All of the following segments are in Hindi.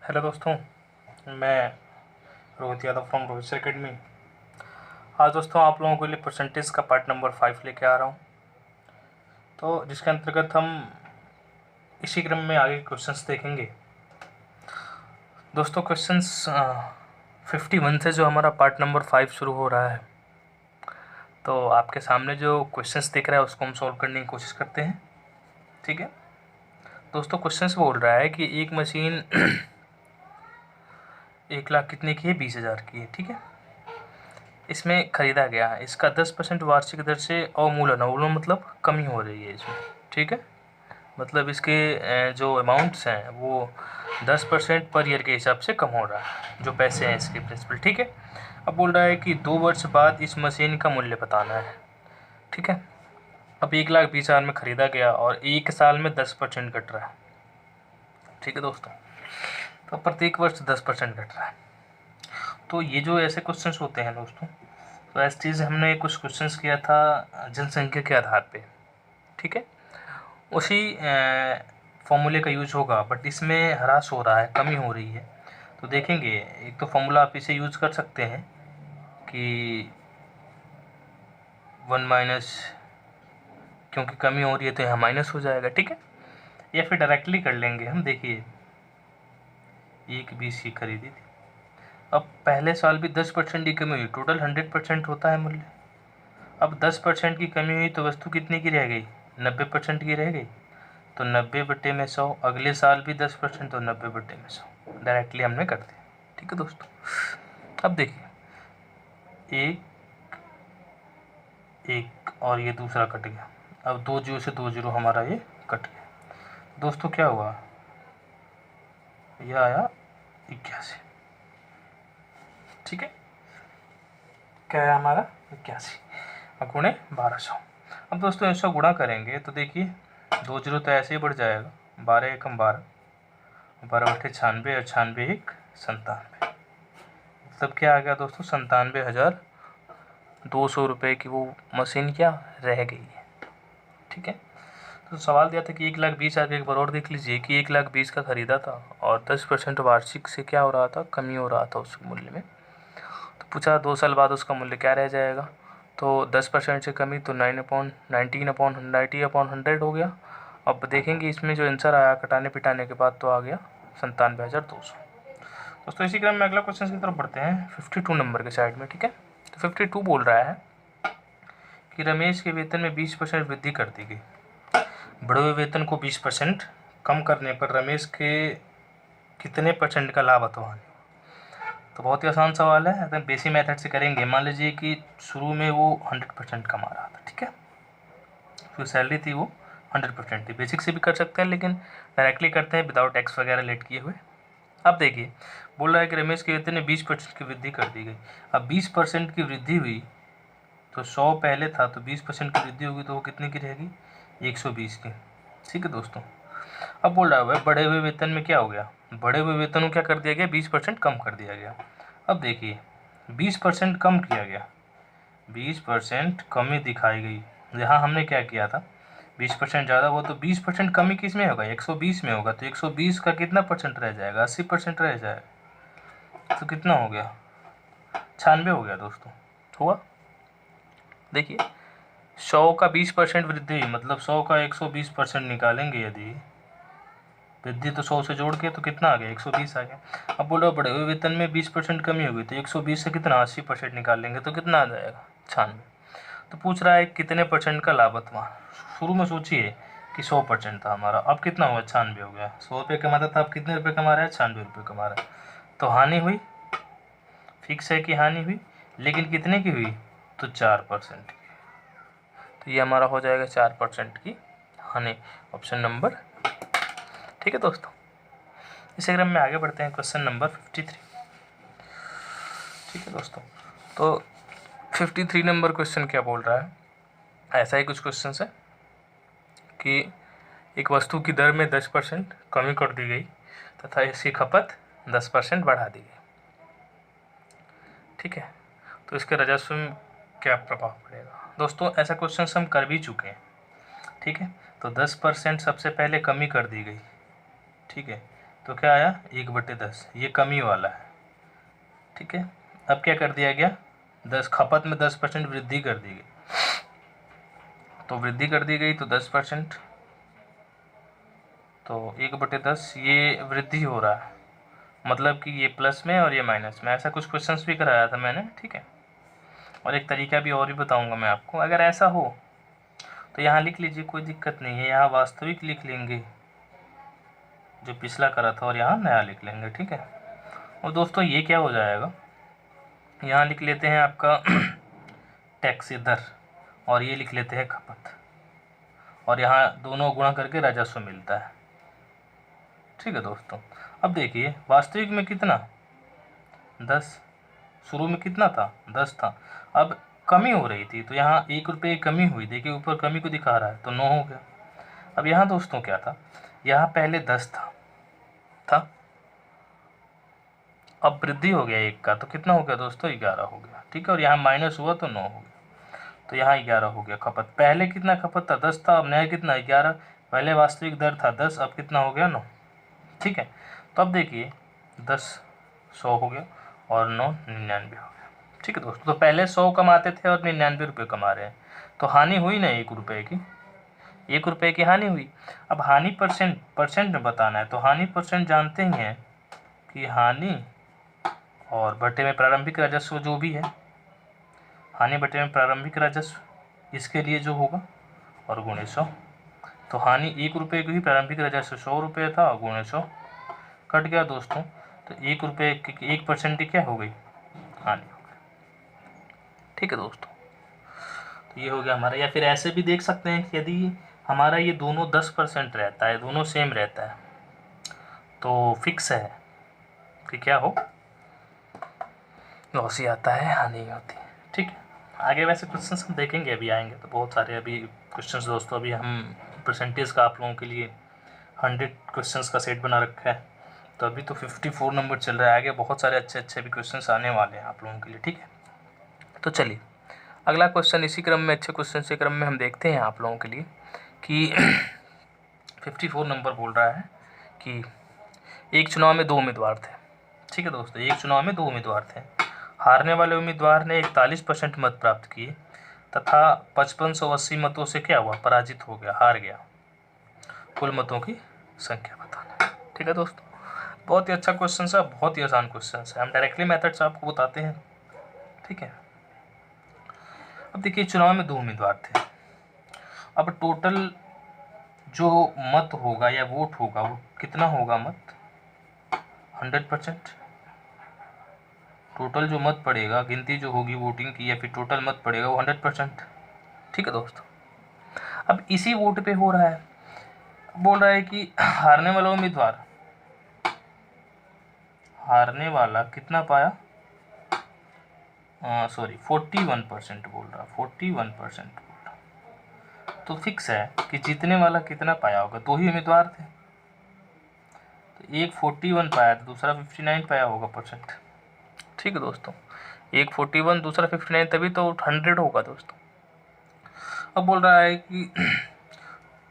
हेलो दोस्तों, मैं रोहित यादव फ्रॉम रोहित एकेडमी। आज दोस्तों आप लोगों के लिए परसेंटेज का पार्ट नंबर 5 लेके आ रहा हूँ। तो जिसके अंतर्गत हम इसी क्रम में आगे क्वेश्चंस देखेंगे। दोस्तों क्वेश्चंस 51 से जो हमारा पार्ट नंबर 5 शुरू हो रहा है, तो आपके सामने जो क्वेश्चंस दिख रहा है उसको हम सॉल्व करने की कोशिश करते हैं। ठीक है दोस्तों, क्वेश्चंस बोल रहा है कि एक मशीन 1 लाख कितने की है, 20,000 की है। ठीक है, इसमें ख़रीदा गया है, इसका 10% वार्षिक दर से अवमूल्यन, अवमूल्यन मतलब कमी हो रही है इसमें। ठीक है, मतलब इसके जो अमाउंट्स हैं वो 10% पर ईयर के हिसाब से कम हो रहा है, जो पैसे हैं इसके प्रिंसिपल। ठीक है, अब बोल रहा है कि 2 वर्ष बाद इस मशीन का मूल्य बताना है। ठीक है, अब 1,20,000 में ख़रीदा गया और 1 साल में 10% घट रहा है। ठीक है दोस्तों, तो प्रत्येक वर्ष 10% घट रहा है। तो ये जो ऐसे क्वेश्चंस होते हैं दोस्तों, तो ऐसी चीज़ हमने कुछ क्वेश्चंस किया था जनसंख्या के आधार पे। ठीक है, उसी फॉर्मूले का यूज होगा, बट इसमें ह्रास हो रहा है, कमी हो रही है। तो देखेंगे, एक तो फॉर्मूला आप इसे यूज कर सकते हैं कि 1 माइनस, क्योंकि कमी हो रही है तो यहाँ माइनस हो जाएगा। ठीक है, या फिर डायरेक्टली कर लेंगे हम। देखिए 1,20 की खरीदी थी, अब पहले साल भी 10% की कमी हुई, टोटल 100% होता है मूल्य। अब 10% की कमी हुई तो वस्तु कितने की रह गई, 90% की रह गई। तो 90/100, अगले साल भी 10%, तो 90/100 डायरेक्टली हमने कर दिया। ठीक है दोस्तों, अब देखिए एक एक और ये दूसरा कट गया। अब 2 जीरो से 2 जीरो हमारा ये कट गया। दोस्तों क्या हुआ, यह आया 81। ठीक है, क्या है हमारा 81 और गुणे 1200। अब दोस्तों इसको गुणा करेंगे तो देखिए 2 जीरो तो ऐसे ही बढ़ जाएगा, 12 एकम 12, 12 बटे 96 और 96 एक 97। मतलब क्या आ गया दोस्तों, 97,200 रुपये की वो मशीन क्या रह गई है। ठीक है, तो सवाल दिया था कि 1,20,000, एक बार और देख लीजिए कि 1,20,000 का ख़रीदा था और 10% वार्षिक से क्या हो रहा था, कमी हो रहा था उस मूल्य में। तो पूछा 2 साल बाद उसका मूल्य क्या रह जाएगा, तो 10% से कमी तो 90/100 हो गया। अब देखेंगे इसमें जो आंसर आया कटाने पिटाने के बाद, तो आ गया 97,200। दोस्तों इसी क्रम में अगला क्वेश्चन की तरफ बढ़ते हैं 52 नंबर के साइड में। ठीक है, तो 52 बोल रहा है कि रमेश के वेतन में 20% वृद्धि कर दी गई। बढ़े हुए वेतन को 20% कम करने पर रमेश के कितने परसेंट का लाभ अथवा हानि। तो बहुत ही आसान सवाल है, अगर बेसिक मेथड से करेंगे। मान लीजिए कि शुरू में वो 100% कमा रहा था। ठीक है, जो सैलरी थी वो 100% थी। बेसिक से भी कर सकते हैं, लेकिन डायरेक्टली करते हैं विदाउट टैक्स वगैरह लेट किए हुए। अब देखिए बोल रहा है कि रमेश के वेतन में 20% की वृद्धि कर दी गई। अब 20% की वृद्धि हुई तो 100 पहले था, तो 20% की वृद्धि होगी तो वो कितने की रहेगी, 120 की। ठीक है दोस्तों, अब बोल रहा है बढ़े हुए वेतन में क्या हो गया, बढ़े हुए वेतन को क्या कर दिया गया, 20% कम कर दिया गया। अब देखिए 20% कम किया गया, 20% कमी दिखाई गई। यहाँ हमने क्या किया था, 20% ज़्यादा हुआ तो 20% कमी किस में होगा, 120 में होगा। तो 120 का कितना परसेंट रह जाएगा, 80% रह जाएगा। तो कितना हो गया, 96 हो गया दोस्तों, हुआ। देखिए 100 का 20% वृद्धि, मतलब 100 का 120% निकालेंगे यदि, वृद्धि तो 100 से जोड़ के तो कितना आ गया, 120 आ गया। अब बोलो बढ़े हुए वेतन में 20% कमी होगी, तो 120 से कितना 80% निकालेंगे तो कितना आ जाएगा, 96। तो पूछ रहा है कितने परसेंट का लाभत हुआ। शुरू में सोचिए कि 100% था हमारा, अब कितना हुआ, 96 हो गया। 100 रुपये कमाता था, अब कितने रुपये कमा रहा है, 96 रुपये कमा रहा है। तो हानि हुई, फिक्स है कि हानि हुई, लेकिन कितने की हुई, तो 4% की। तो ये हमारा हो जाएगा 4% की हानि, ऑप्शन नंबर। ठीक है दोस्तों, इसी क्रम में आगे बढ़ते हैं क्वेश्चन नंबर 53। ठीक है दोस्तों, तो 53 नंबर क्वेश्चन क्या बोल रहा है, ऐसा ही कुछ क्वेश्चन है कि एक वस्तु की दर में 10% कमी कर दी गई तथा इसकी खपत 10% बढ़ा दी गई। ठीक है, तो इसके राजस्व में क्या प्रभाव पड़ेगा। दोस्तों ऐसा क्वेश्चन हम कर भी चुके हैं। ठीक है, तो 10% सबसे पहले कमी कर दी गई। ठीक है, तो क्या आया 1/10, ये कमी वाला है। ठीक है, अब क्या कर दिया गया, 10 खपत में 10% वृद्धि कर दी गई, तो वृद्धि कर दी गई तो 10%, तो 1/10 ये वृद्धि हो रहा है, मतलब कि ये प्लस में और ये माइनस में। ऐसा कुछ क्वेश्चंस भी कराया था मैंने, ठीक है। और एक तरीका भी और भी बताऊंगा मैं आपको। अगर ऐसा हो तो यहाँ लिख लीजिए, कोई दिक्कत नहीं है, यहाँ वास्तविक लिख लेंगे जो पिछला करा था और यहाँ नया लिख लेंगे, ठीक है। और दोस्तों ये क्या हो जाएगा, यहाँ लिख लेते हैं आपका टैक्स दर, और ये लिख लेते हैं खपत, और यहाँ दोनों गुणा करके राजस्व मिलता है। ठीक है दोस्तों, अब देखिए वास्तविक में कितना 10, शुरू में कितना था 10 था, अब कमी हो रही थी तो यहाँ 1 रुपये की कमी हुई, देखिए ऊपर कमी को दिखा रहा है तो 9 हो गया। अब यहाँ दोस्तों क्या था, यहाँ पहले 10 था, अब वृद्धि हो गया 1 का, तो कितना हो गया दोस्तों 11 हो गया, ठीक है। और यहाँ माइनस हुआ तो 9 हो गया, तो यहाँ 11 हो गया खपत। पहले कितना खपत था 10 था, अब नया कितना 11, पहले वास्तविक दर था 10, अब कितना हो गया 9, ठीक है। तो अब देखिए 10 100 हो गया और 9 99 हो गया, ठीक है दोस्तों। तो पहले 100 कमाते थे और 99 रुपये कमा रहे हैं, तो हानि हुई ना 1 रुपये की, 1 रुपये की हानि हुई। अब हानि परसेंट में बताना है, तो हानि परसेंट जानते ही हैं कि हानि और बटे में प्रारंभिक राजस्व जो भी है, हानि बटे में प्रारंभिक राजस्व इसके लिए जो होगा और गुणे 100। तो हानि 1 रुपये की, प्रारंभिक राजस्व 100 रुपये था और गुणे 100 कट गया दोस्तों, तो 1 रुपये की 1% की क्या हो गई हानि हो गई, ठीक है दोस्तों। तो ये हो गया हमारा। या फिर ऐसे भी देख सकते हैं कि यदि हमारा ये दोनों 10% रहता है, दोनों सेम रहता है, तो फिक्स है कि क्या हो लॉस ही आता है, हानि नहीं होती, ठीक है। आगे वैसे क्वेश्चंस हम देखेंगे, अभी आएंगे तो बहुत सारे अभी क्वेश्चंस दोस्तों। अभी हम परसेंटेज का आप लोगों के लिए 100 क्वेश्चंस का सेट बना रखा है, तो अभी तो 54 नंबर चल रहा है, आगे बहुत सारे अच्छे अच्छे भी क्वेश्चंस आने वाले हैं आप लोगों के लिए, ठीक है। तो चलिए अगला क्वेश्चन इसी क्रम में, अच्छे क्वेश्चन के क्रम में हम देखते हैं आप लोगों के लिए कि 54 नंबर बोल रहा है कि एक चुनाव में 2 उम्मीदवार थे, ठीक है दोस्तों। एक चुनाव में 2 उम्मीदवार थे, हारने वाले उम्मीदवार ने 41% मत प्राप्त किए तथा 5580 मतों से क्या हुआ, पराजित हो गया, हार गया। कुल मतों की संख्या बताना, ठीक है दोस्तों। बहुत ही अच्छा क्वेश्चन है, बहुत ही आसान क्वेश्चन है, हम डायरेक्टली मेथड्स आपको बताते हैं, ठीक है। अब देखिए चुनाव में 2 उम्मीदवार थे, अब टोटल जो मत होगा या वोट होगा वो कितना होगा, मत 100%। टोटल जो मत पड़ेगा, गिनती जो होगी वोटिंग की या फिर टोटल मत पड़ेगा वो 100%, ठीक है दोस्तों। अब इसी वोट पे हो रहा है, बोल रहा है कि हारने वाला उम्मीदवार, हारने वाला कितना पाया, 41% बोल रहा, 41% बोल रहा। तो फिक्स है कि जीतने वाला कितना पाया होगा, 2 ही उम्मीदवार थे, तो एक 41 पाया तो दूसरा 59 पाया होगा परसेंट, ठीक है दोस्तों। एक 41 दूसरा 59, तभी तो 100 होगा दोस्तों। अब बोल रहा है कि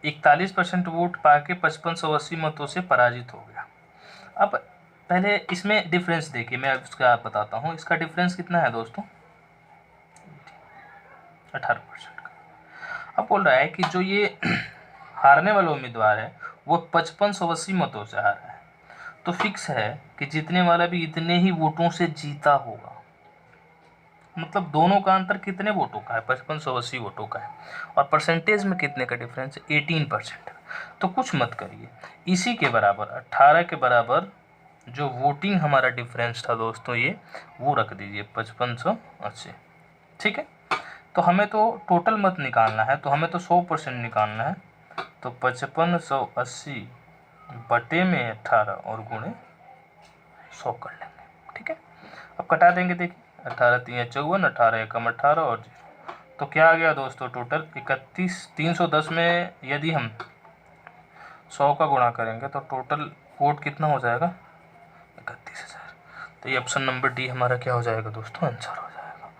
41% वोट पाके 5580 मतों से पराजित हो गया। अब पहले इसमें डिफरेंस देखिए, मैं उसका आप बताता हूँ, इसका डिफरेंस कितना है दोस्तों 18% का। अब बोल रहा है कि जो ये हारने वाला उम्मीदवार है वो 5580 मतों से हारा है, तो फिक्स है कि जीतने वाला भी इतने ही वोटों से जीता होगा। मतलब दोनों का अंतर कितने वोटों का है, 5580 वोटों का है, और परसेंटेज में कितने का डिफरेंस है 18%। तो कुछ मत करिए, इसी के बराबर 18 के बराबर जो वोटिंग हमारा डिफरेंस था दोस्तों, ये वो रख दीजिए 5580, ठीक है। तो हमें तो टोटल मत निकालना है, तो हमें तो 100% निकालना है, तो 5580 बटे में 18 और गुणे 100 कर लेंगे, ठीक है। अब कटा देंगे, देखिए 18 3 54, 18 एकम 18 और 0, तो क्या आ गया दोस्तों टोटल 31। 310 में यदि हम 100 का गुणा करेंगे तो टोटल वोट कितना हो जाएगा 31,000। तो ये ऑप्शन नंबर डी हमारा क्या हो जाएगा दोस्तों, आंसर हो जाएगा,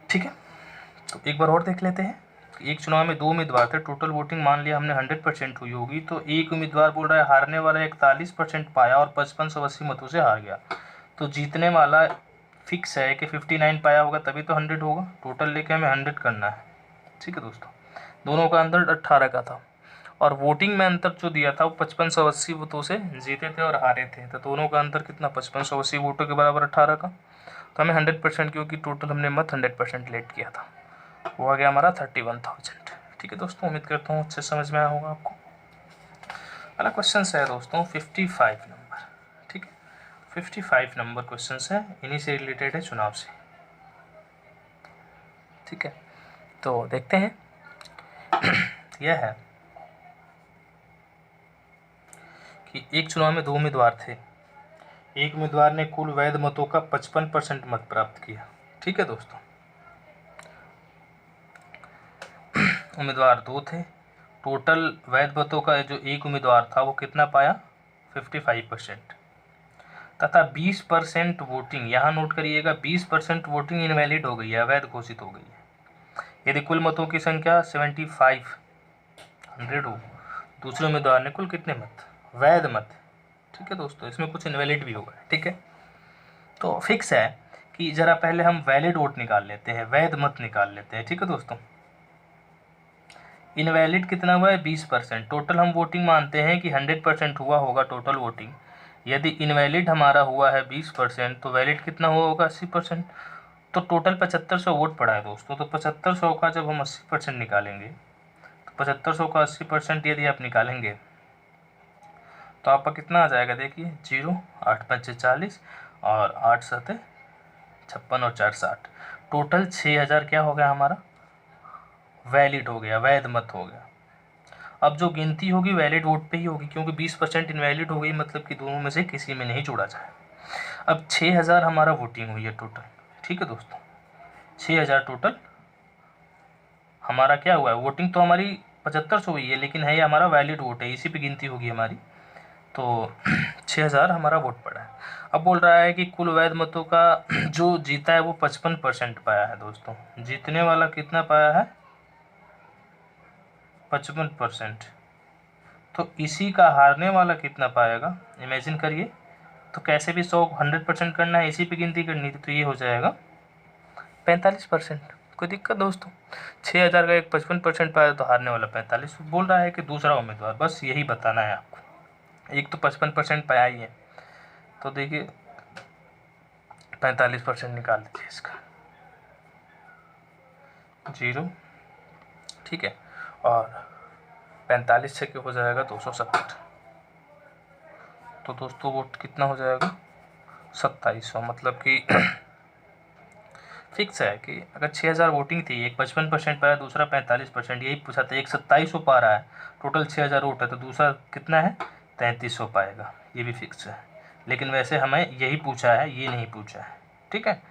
ठीक है। तो एक बार और देख लेते हैं एक चुनाव में 2 उम्मीदवार थे, टोटल वोटिंग मान लिया हमने 100% हुई होगी, तो एक उम्मीदवार बोल रहा है हारने वाला 41% पाया और 5580 मतों से हार गया, तो जीतने वाला फिक्स है कि 59 पाया होगा तभी तो 100 होगा। टोटल लेके हमें 100 करना है। ठीक है दोस्तों, दोनों का अंतर 18 का था और वोटिंग में अंतर जो दिया था वो 5580 वोटों से जीते थे और हारे थे, तो दोनों का अंतर कितना, 5580 वोटों के बराबर 18 का। तो हमें 100%, क्योंकि टोटल हमने मत 100% लेट किया था, वो आ गया हमारा 31,000। ठीक है दोस्तों, उम्मीद करता हूँ अच्छे समझ में आया होगा आपको। अगला क्वेश्चन है दोस्तों 55 नंबर। ठीक है, 55 नंबर क्वेश्चन है, इन्हीं से रिलेटेड है, चुनाव से। ठीक है, तो देखते हैं। यह है कि एक चुनाव में 2 उम्मीदवार थे, एक उम्मीदवार ने कुल वैध मतों का 55% मत प्राप्त किया। ठीक है दोस्तों, उम्मीदवार 2 थे, टोटल वैध मतों का जो एक उम्मीदवार था वो कितना पाया, 55%, तथा 20% वोटिंग, यहाँ नोट करिएगा 20% वोटिंग इनवैलिड हो गई है, अवैध घोषित हो गई है। यदि कुल मतों की संख्या 7500 हो, दूसरे उम्मीदवार ने कुल कितने मत, वैध मत। ठीक है दोस्तों, इसमें कुछ इनवैलिड भी होगा। ठीक है, तो फिक्स है कि जरा पहले हम वैलिड वोट निकाल लेते हैं, वैध मत निकाल लेते हैं। ठीक है दोस्तों, इनवैलिड कितना हुआ है, 20%। टोटल हम वोटिंग मानते हैं कि 100% हुआ होगा टोटल वोटिंग। यदि इनवैलिड हमारा हुआ है 20%, तो वैलिड कितना हुआ होगा, 80%। तो टोटल 7500 वोट पड़ा है दोस्तों, तो 7500 का जब हम 80% निकालेंगे, तो 7500 का 80% यदि आप निकालेंगे तो आपका कितना आ जाएगा, देखिए 0, 8 5 40 और 8 7 56 और 4 60, टोटल 6000 क्या हो गया हमारा, वैलिड हो गया, वैध मत हो गया। अब जो गिनती होगी वैलिड वोट पे ही होगी, क्योंकि 20% इनवैलिड हो गई, मतलब कि दोनों में से किसी में नहीं जोड़ा जाए। अब 6000 हमारा वोटिंग हुई है टोटल। ठीक है दोस्तों, 6000 टोटल हमारा क्या हुआ है, वोटिंग तो हमारी 7500 हुई है, लेकिन है ये हमारा वैलिड वोट है, इसी पे गिनती होगी हमारी। तो 6000 हमारा वोट पड़ा है। अब बोल रहा है कि कुल वैध मतों का जो जीता है वो 55% पाया है दोस्तों, जीतने वाला कितना पाया है, 55%। तो इसी का हारने वाला कितना पाएगा, इमेजिन करिए। तो कैसे भी 100% करना है, इसी पे गिनती करनी थी, तो ये हो जाएगा 45%। कोई दिक्कत दोस्तों, 6000 का एक 55% पाया तो हारने वाला 45। बोल रहा है कि दूसरा उम्मीदवार, बस यही बताना है आपको। एक तो 55% पाया ही है, तो देखिए 45% निकाल दीजिए इसका, 0। ठीक है, और 45 से क्या हो जाएगा, 270। तो दोस्तों वोट कितना हो जाएगा, 2700। मतलब कि फिक्स है कि अगर 6000 वोटिंग थी, एक 55% पाया, दूसरा 45%, यही पूछा था, एक 2700 पा रहा है, टोटल 6000 वोट है, तो दूसरा कितना है, 3300 पाएगा, ये भी फिक्स है। लेकिन वैसे हमें यही पूछा है, ये नहीं पूछा है। ठीक है,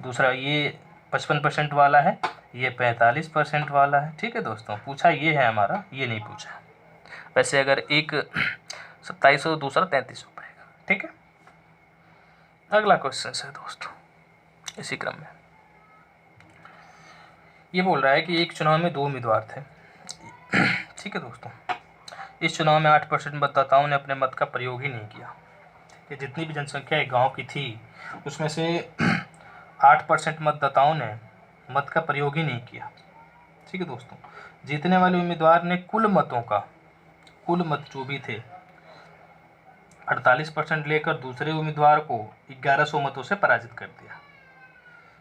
दूसरा ये 55% वाला है, ये 45% वाला है। ठीक है दोस्तों, पूछा ये है हमारा, ये नहीं पूछा। वैसे अगर एक 2700, दूसरा 3300 पाएगा। ठीक है, अगला क्वेश्चन है दोस्तों इसी क्रम में। ये बोल रहा है कि एक चुनाव में 2 उम्मीदवार थे। ठीक है दोस्तों, इस चुनाव में 8% मतदाताओं ने अपने मत का प्रयोग ही नहीं किया। कि जितनी भी जनसंख्या एक गांव की थी, उसमें से 8% मतदाताओं ने मत का प्रयोग ही नहीं किया। ठीक है दोस्तों, जीतने वाले उम्मीदवार ने कुल मतों का, कुल मत जो भी थे 48% लेकर दूसरे उम्मीदवार को 1100 मतों से पराजित कर दिया।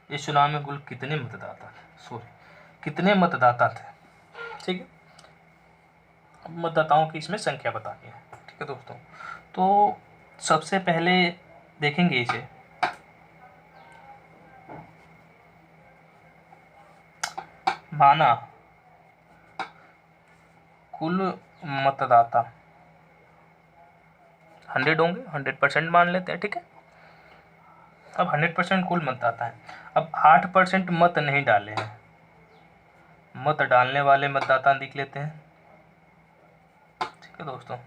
इस चुनाव में कुल कितने मतदाता थे, कितने मतदाता थे। ठीक है, मतदाताओं की इसमें संख्या बतानी है। ठीक है दोस्तों, तो सबसे पहले देखेंगे इसे, माना कुल मतदाता 100 होंगे, 100% मान लेते हैं। ठीक है, अब 100% कुल मतदाता है। अब 8% मत नहीं डाले हैं, मत डालने वाले मतदाता लिख लेते हैं। ठीक है दोस्तों,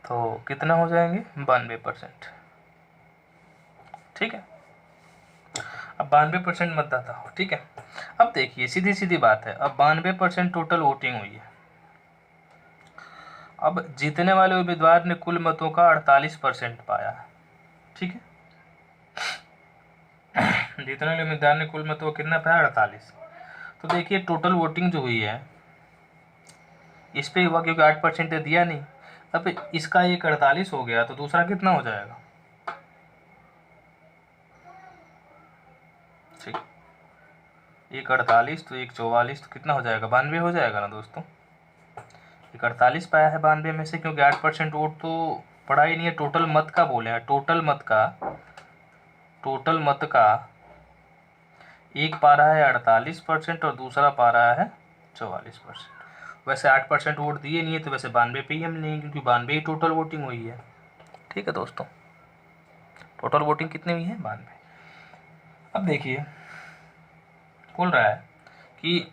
तो कितना हो जाएंगे, 92%। ठीक है, अब अब 92% मतदाता हो, ठीक है। अब देखिए सीधी सीधी बात है, अब 92% टोटल वोटिंग हुई है। अब जीतने वाले उम्मीदवार ने कुल मतों का 48% पाया है, ठीक है। जीतने वाले उम्मीदवार ने कुल मतों का कितना पाया, 48। तो देखिए टोटल वोटिंग जो हुई है इस पे हुआ, क्योंकि 8% दिया नहीं। अब इसका एक 48 हो गया तो दूसरा कितना हो जाएगा, ठीक, एक 48 तो एक 44 तो कितना हो जाएगा, 92 हो जाएगा ना दोस्तों। एक 48 पाया है 92 में से, क्योंकि 8% वोट तो पड़ा ही नहीं है। टोटल मत का बोले हैं, टोटल मत का एक पा रहा है 48% और दूसरा पा रहा है 44%। वैसे 8% वोट दिए नहीं है तो वैसे 92 पे ही हम लेंगे, क्योंकि 92 ही टोटल वोटिंग हुई है, ठीक है दोस्तों। टोटल वोटिंग कितनी हुई है, 92। अब देखिए बोल रहा है कि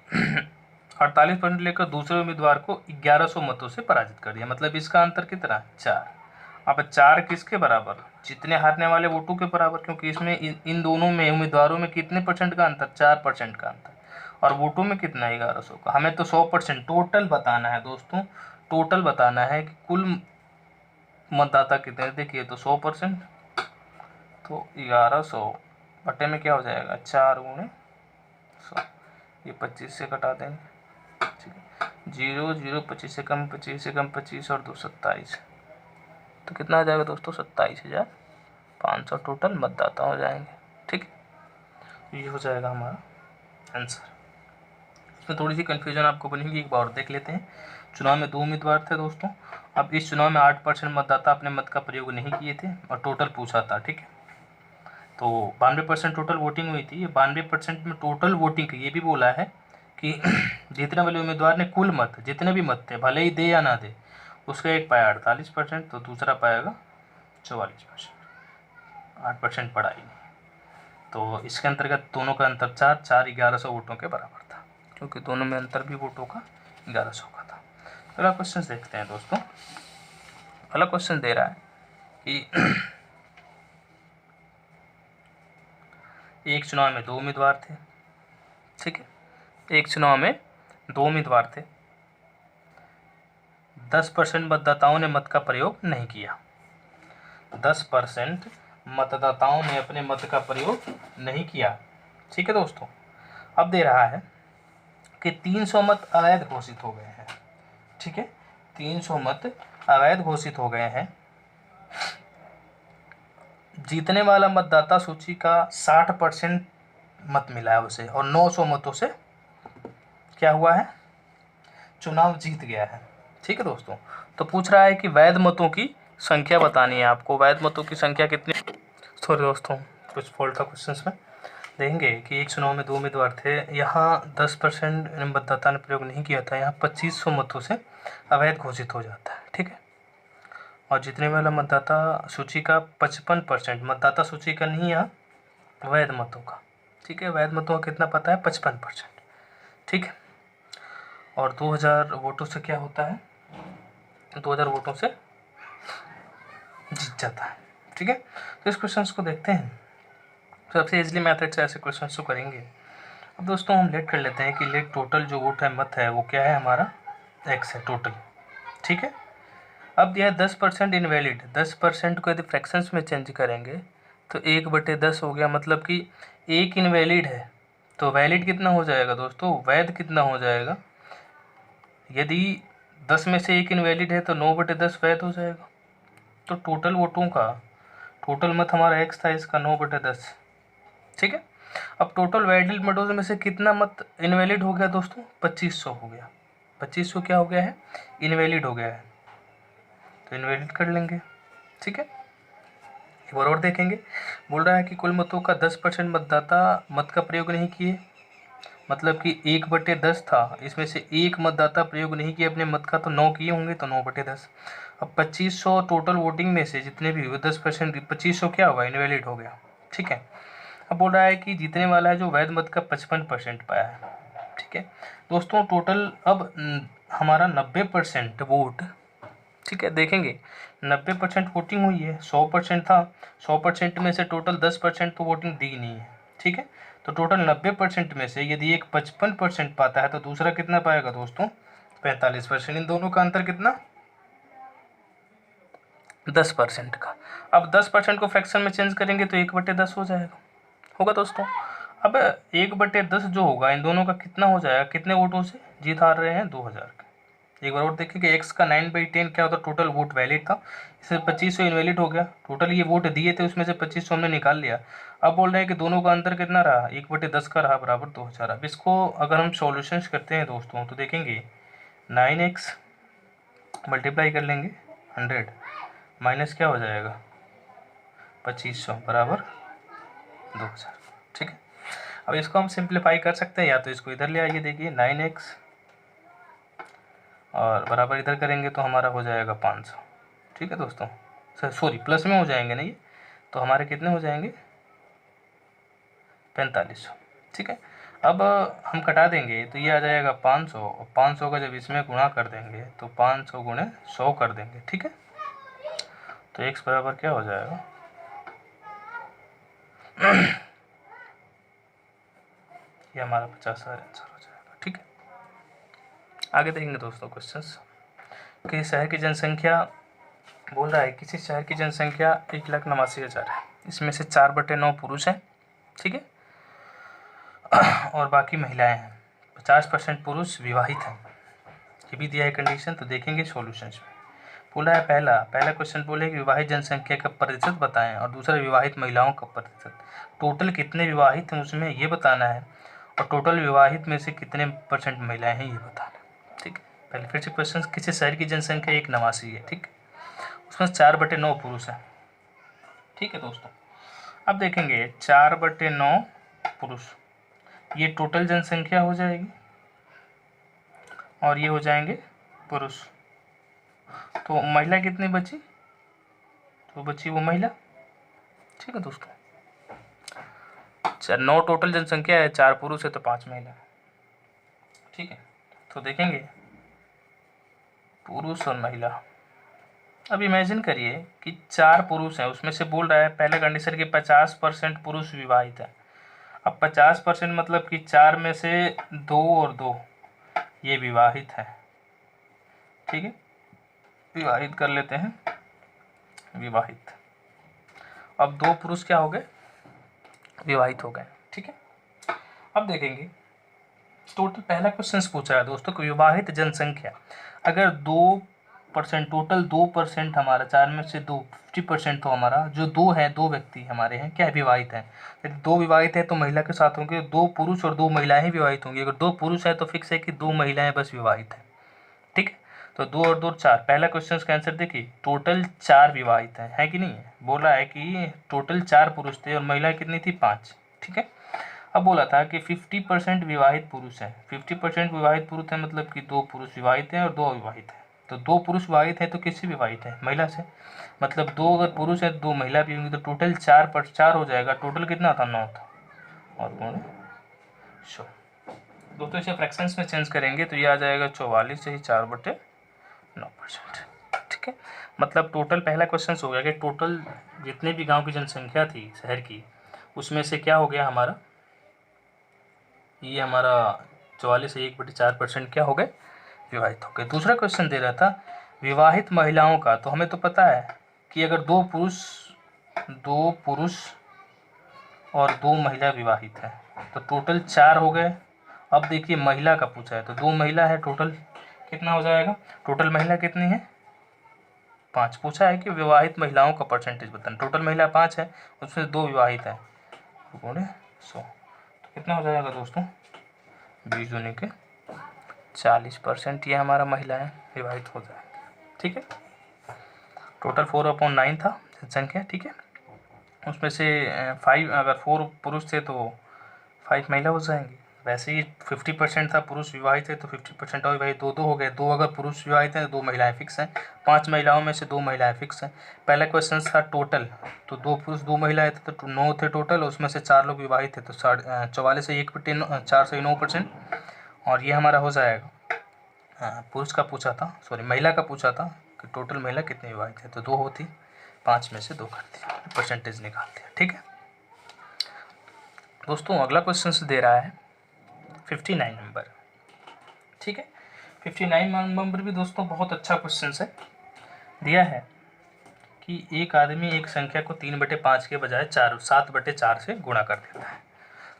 48% लेकर दूसरे उम्मीदवार को 1100 मतों से पराजित कर दिया। मतलब इसका अंतर कितना, 4। अब 4 किसके बराबर, जितने हारने वाले वोटों के बराबर, क्योंकि इसमें इन दोनों में उम्मीदवारों में कितने परसेंट का अंतर, 4% का अंतर, और वोटों में कितना, 1100 का। हमें तो 100% टोटल बताना है दोस्तों, टोटल बताना है कि कुल मतदाता कितने। देखिए तो 100%, तो 1100 बटे में क्या हो जाएगा, 4 गुणे 100, ये 25 से कटा देंगे, ठीक है। 0 0 25 से कम 25 से कम 25 और 2 27, तो कितना आ जाएगा दोस्तों, 27,500 टोटल मतदाता हो जाएंगे, ठीक है। ये हो जाएगा हमारा आंसर। इसमें थोड़ी सी कन्फ्यूजन आपको बनेगी, एक बार और देख लेते हैं। चुनाव में 2 उम्मीदवार थे दोस्तों। अब इस चुनाव में 8% मतदाता अपने मत का प्रयोग नहीं किए थे और टोटल पूछा था, ठीक है। तो 92% टोटल वोटिंग हुई थी। 92% में टोटल वोटिंग ये भी बोला है कि जीतने वाले उम्मीदवार ने कुल मत, जितने भी मत थे, भले ही दे या ना दे, उसका एक पाया 48%, तो दूसरा पाएगा 44%। 8% पड़ा ही नहीं। तो इसके अंतर्गत दोनों का अंतर 4 1100 वोटों के बराबर था, क्योंकि दोनों में अंतर भी वोटों का 1100 का था। अगला क्वेश्चन देखते हैं दोस्तों। अगला क्वेश्चन दे रहा है कि एक चुनाव में 2 उम्मीदवार थे, ठीक है। एक चुनाव में 2 उम्मीदवार थे। 10% मतदाताओं ने मत का प्रयोग नहीं किया। 10% मतदाताओं ने अपने मत का प्रयोग नहीं किया, ठीक है दोस्तों। अब दे रहा है कि 300 मत अवैध घोषित हो गए हैं, ठीक है। 300 मत अवैध घोषित हो गए हैं। जीतने वाला मतदाता सूची का 60% मत मिला है उसे, और 900 मतों से क्या हुआ है, चुनाव जीत गया है, ठीक है दोस्तों। तो पूछ रहा है कि वैध मतों की संख्या बतानी है आपको। वैध मतों की संख्या कितनी, सॉरी दोस्तों कुछ फॉल्ट था क्वेश्चन में। देखेंगे कि एक चुनाव में 2 उम्मीदवार थे, यहाँ 10% मतदाता ने प्रयोग नहीं किया था, यहाँ 2500 मतों से अवैध घोषित हो जाता है, ठीक है। और जितने वाला मतदाता सूची का 55%, मतदाता सूची का नहीं, यहाँ वैध मतों का, ठीक है। वैध मतों का कितना पता है, 55%, ठीक है। और 2000 वोटों से क्या होता है, 2000 वोटों से जीत जाता है, ठीक है। तो इस क्वेश्चन को देखते हैं। सबसे इजली मेथड से ऐसे क्वेश्चन को करेंगे। अब दोस्तों हम लेट कर लेते हैं कि लेट टोटल जो वोट है, मत है, वो क्या है हमारा, x है टोटल, ठीक है। अब दिया 10% इनवैलिड। 10% को यदि फ्रैक्शंस में चेंज करेंगे तो 1/10 हो गया, मतलब कि एक इनवैलिड है। तो वैलिड कितना हो जाएगा दोस्तों, वैध कितना हो जाएगा, यदि 10 में से एक इनवैलिड है तो 9/10 वैध हो जाएगा। तो टोटल वोटों का, टोटल मत हमारा x था, इसका 9/10, ठीक है। अब टोटल वैलिड मतों में से कितना मत इनवैलिड हो गया दोस्तों, 2500 हो गया। 2500 क्या हो गया है, इनवैलिड हो गया है, तो इनवैलिड कर लेंगे, ठीक है। एक बार और देखेंगे। बोल रहा है कि कुल मतों का 10% मतदाता मत का प्रयोग नहीं किए, मतलब कि 1/10 था, इसमें से एक मतदाता प्रयोग नहीं किया अपने मत का, तो 9 किए होंगे, तो 9/10। अब 2500 टोटल वोटिंग में से जितने भी हुए 10%, 2500 क्या होगा, इनवैलिड हो गया, ठीक है। अब बोल रहा है कि जीतने वाला है जो वैध मत का 55% पाया है, ठीक है दोस्तों। टोटल अब हमारा 90% वोट, ठीक है, देखेंगे 90% वोटिंग हुई है, 100% था, 100% में से टोटल 10% तो वोटिंग दी नहीं है, ठीक है। तो टोटल 90% में से यदि एक 55% पाता है तो दूसरा कितना पाएगा दोस्तों, 45%। इन दोनों का अंतर कितना, 10% का। अब 10% को फ्रैक्शन में चेंज करेंगे तो 1/10 हो जाएगा, होगा दोस्तों। अब 1/10 जो होगा इन दोनों का कितना हो जाएगा, कितने वोटों से जीत हार रहे हैं, 2000 के। एक बार और देखिए कि x का 9/10 क्या होता, टोटल वोट वैलिड था, इससे 2500 इनवैलिड हो गया। टोटल ये वोट दिए थे उसमें से 2500 हमने निकाल लिया। अब बोल रहे हैं कि दोनों का अंतर कितना रहा, 1/10 का रहा, बराबर 2000। अब इसको अगर हम सॉल्यूशंस करते हैं दोस्तों तो देखेंगे 9x मल्टीप्लाई कर लेंगे 100 माइनस क्या हो जाएगा 2500 बराबर 2000, ठीक है। अब इसको हम सिंप्लीफाई कर सकते हैं, या तो इसको इधर ले आइए, देखिए 9x और बराबर इधर करेंगे तो हमारा हो जाएगा 500, ठीक है दोस्तों। सॉरी प्लस में हो जाएंगे ना ये, तो हमारे कितने हो जाएंगे 4500, ठीक है। अब हम कटा देंगे तो ये आ जाएगा 500, और 500 का जब इसमें गुणा कर देंगे तो 500 गुणे 100 कर देंगे, ठीक है। तो x बराबर क्या हो जाएगा ये हमारा 50,000 आंसर हो जाएगा, ठीक है। आगे देखेंगे दोस्तों क्वेश्चंस। कि शहर की जनसंख्या बोल रहा है, किसी शहर की जनसंख्या 1,89,000 है, इसमें से 4/9 पुरुष हैं, ठीक है, और बाकी महिलाएं हैं। 50% पुरुष विवाहित हैं, ये भी दिया है कंडीशन। तो देखेंगे सॉल्यूशंस में। बोला है पहला क्वेश्चन बोले कि विवाहित जनसंख्या का प्रतिशत बताएं, और दूसरा विवाहित महिलाओं का प्रतिशत। टोटल कितने विवाहित हैं उसमें ये बताना है, और टोटल विवाहित में से कितने % महिलाएं हैं ये बताना है, ठीक है। पहले फिर से क्वेश्चन, किसी शहर की जनसंख्या 189 है, ठीक, उसमें 4/9 पुरुष हैं, ठीक है दोस्तों। अब देखेंगे 4/9 पुरुष, ये टोटल जनसंख्या हो जाएगी, और ये हो जाएंगे पुरुष। तो महिला कितनी बची, तो बची वो महिला, ठीक है दोस्तों। 9 टोटल जनसंख्या है, 4 पुरुष है तो 5 महिला, ठीक है। तो देखेंगे पुरुष और महिला। अब इमेजिन करिए कि 4 पुरुष हैं, उसमें से बोल रहा है पहले कंडीशन कि 50% पुरुष विवाहित है। अब 50% मतलब कि 4 में से 2 और 2 ये विवाहित है, ठीक है। विवाहित कर लेते हैं, विवाहित। अब 2 पुरुष क्या हो गए, विवाहित हो गए, ठीक है। अब देखेंगे टोटल, पहला क्वेश्चन पूछा है दोस्तों कि विवाहित जनसंख्या अगर 2% टोटल 2% हमारा, 4 में से 2 50% तो हमारा जो 2 है, 2 व्यक्ति हमारे हैं क्या विवाहित हैं। यदि 2 विवाहित है तो महिला के साथ होंगे 2 पुरुष और 2 महिलाएं ही विवाहित होंगी। अगर 2 पुरुष है तो फिक्स है कि 2 महिलाएं बस विवाहित हैं, ठीक है। तो 2 और 2 4। पहला क्वेश्चन का आंसर देखिए, टोटल 4 विवाहित है कि नहीं है। बोला है कि टोटल 4 पुरुष थे और महिलाएं कितनी थी, 5, ठीक है। अब बोला था कि 50% विवाहित पुरुष हैं। 50% विवाहित पुरुष हैं मतलब कि 2 पुरुष विवाहित हैं और 2 अविवाहित हैं। तो 2 पुरुष विवाहित हैं तो किससे विवाहित है, महिला से। मतलब 2 अगर पुरुष है तो 2 महिला भी होंगी, तो टोटल 4 हो जाएगा। टोटल कितना था, 9 था, और कौन शो। दोस्तों इसे फ्रैक्शंस में चेंज करेंगे तो ये आ जाएगा 44 से ही 4/9%, ठीक है। मतलब टोटल, पहला क्वेश्चन हो गया कि टोटल जितने भी गांव की जनसंख्या थी शहर की, उसमें से क्या हो गया हमारा, ये हमारा 44 से 1/4% क्या हो गए, विवाहित हो गए। दूसरा क्वेश्चन दे रहा था विवाहित महिलाओं का। तो हमें तो पता है कि अगर 2 पुरुष और 2 महिला विवाहित है तो टोटल 4 हो गए। अब देखिए महिला का पूछा है तो 2 महिला है, टोटल कितना हो जाएगा, टोटल महिला कितनी है, 5। पूछा है कि विवाहित महिलाओं का परसेंटेज बताना। टोटल महिला 5 है, उसमें 2 विवाहित है, 100। तो कितना हो जाएगा दोस्तों, 20 दूनी के 40%, ये हमारा महिलाएं विवाहित हो जाएंगे, ठीक है। टोटल 4/9 था जनसंख्या, ठीक है। उसमें से 5, अगर 4 पुरुष थे तो 5 महिला हो जाएंगी। वैसे ही 50% था पुरुष विवाहित है तो 50% अविवाहित, 2 हो गए। 2 अगर पुरुष विवाहित हैं तो 2 महिलाएं फिक्स हैं। 5 महिलाओं में से 2 महिलाएं फिक्स हैं। पहला क्वेश्चन था टोटल, तो 2 पुरुष 2 महिलाएं थे तो 9 थे टोटल, उसमें से 4 लोग विवाहित थे तो 44 से 4 से 9%, और ये हमारा हो जाएगा। पुरुष का पूछा था, सॉरी महिला का पूछा था कि टोटल महिला कितनी विवाहित है, तो 2 होती, 5 में से 2 करती, परसेंटेज निकालती है, ठीक है। दोस्तों अगला क्वेश्चन दे रहा है 59 नंबर, ठीक है। 59 नंबर भी दोस्तों बहुत अच्छा क्वेश्चन है। दिया है कि एक आदमी एक संख्या को 3/5 के बजाय 7/4 से गुणा कर देता है,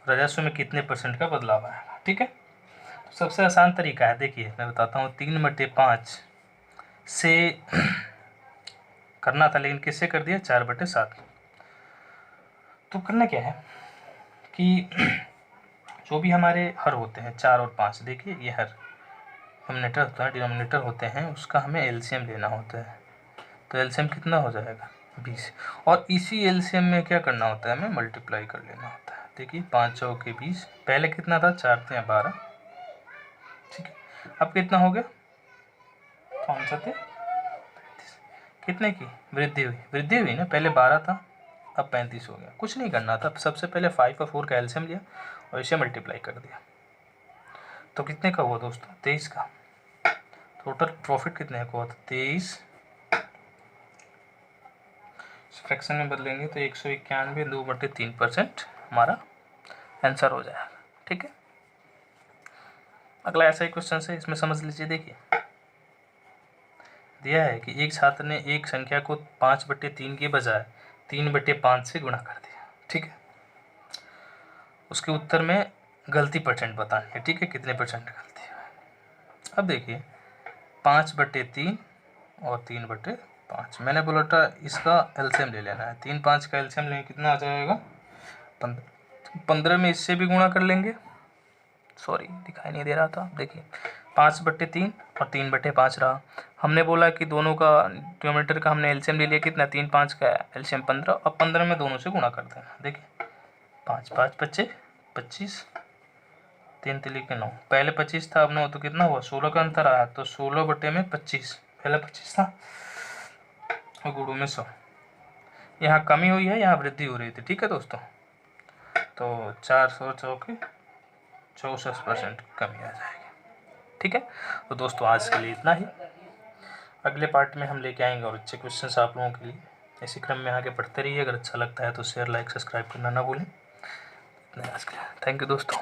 राजस्व में कितने % का बदलाव आएगा, ठीक है। तो सबसे आसान तरीका है, देखिए मैं बताता हूँ, 3/5 से करना था लेकिन किससे कर दिया, 4/7। तो करना क्या है कि जो भी हमारे हर होते हैं 4 और 5, देखिए ये हर न्यूमरेटर होता है, डिनोमिनेटर होते हैं, उसका हमें एलसीएम लेना होता है। तो एलसीएम कितना हो जाएगा, 20। और इसी एलसीएम में क्या करना होता है, हमें मल्टीप्लाई कर लेना होता है। देखिए 5 चौके के 20, पहले कितना था, 4 × 12, ठीक है। अब कितना हो गया, 5 × 35, कितने की वृद्धि हुई ना, पहले 12 था अब 35 हो गया। कुछ नहीं करना था, सबसे पहले 5 और 4 का एलसीएम लिया और इसे मल्टीप्लाई कर दिया। तो कितने का हुआ दोस्तों, 23 का। टोटल प्रॉफिट कितने का हुआ था, 23। फ्रैक्शन में बदलेंगे तो 191 2/3% हमारा आंसर हो जाएगा, ठीक है। अगला ऐसा ही क्वेश्चन है, इसमें समझ लीजिए। देखिए दिया है कि एक छात्र ने एक संख्या को 5/3 के बजाय 3/5 से गुणा कर दिया, ठीक है। उसके उत्तर में गलती % बतानी है, ठीक है, कितने % गलती है। अब देखिए 5/3 और 3/5, मैंने बोला था इसका एलसीएम ले लेना है। 3 5 का एलसीएम लेंगे कितना आ जाएगा, 15। 15 में इससे भी गुणा कर लेंगे, सॉरी दिखाई नहीं दे रहा था, देखिए 5/3 और 3/5 रहा। हमने बोला कि दोनों का डिनोमिनेटर का हमने एलसीएम ले लिया, कितना, 3 5 का एलसीएम 15 और 15 में दोनों से गुणा कर देना। देखिए 5 5 25 25, 3 3 के 9, पहले 25 था अब 9, तो कितना हुआ, 16 का अंतर आया। तो 16/25, पहले 25 था और गुणों में 100, यहाँ कमी हुई है, यहाँ वृद्धि हो रही थी, ठीक है दोस्तों। तो 400 चौके 64% कमी आ जाएगी, ठीक है। तो दोस्तों आज के लिए इतना ही, अगले पार्ट में हम लेके आएंगे और अच्छे क्वेश्चंस आप लोगों के लिए। इसी क्रम में आगे बढ़ते रहिए, अगर अच्छा लगता है तो शेयर लाइक सब्सक्राइब करना ना भूलें। थैंक यू दोस्तों।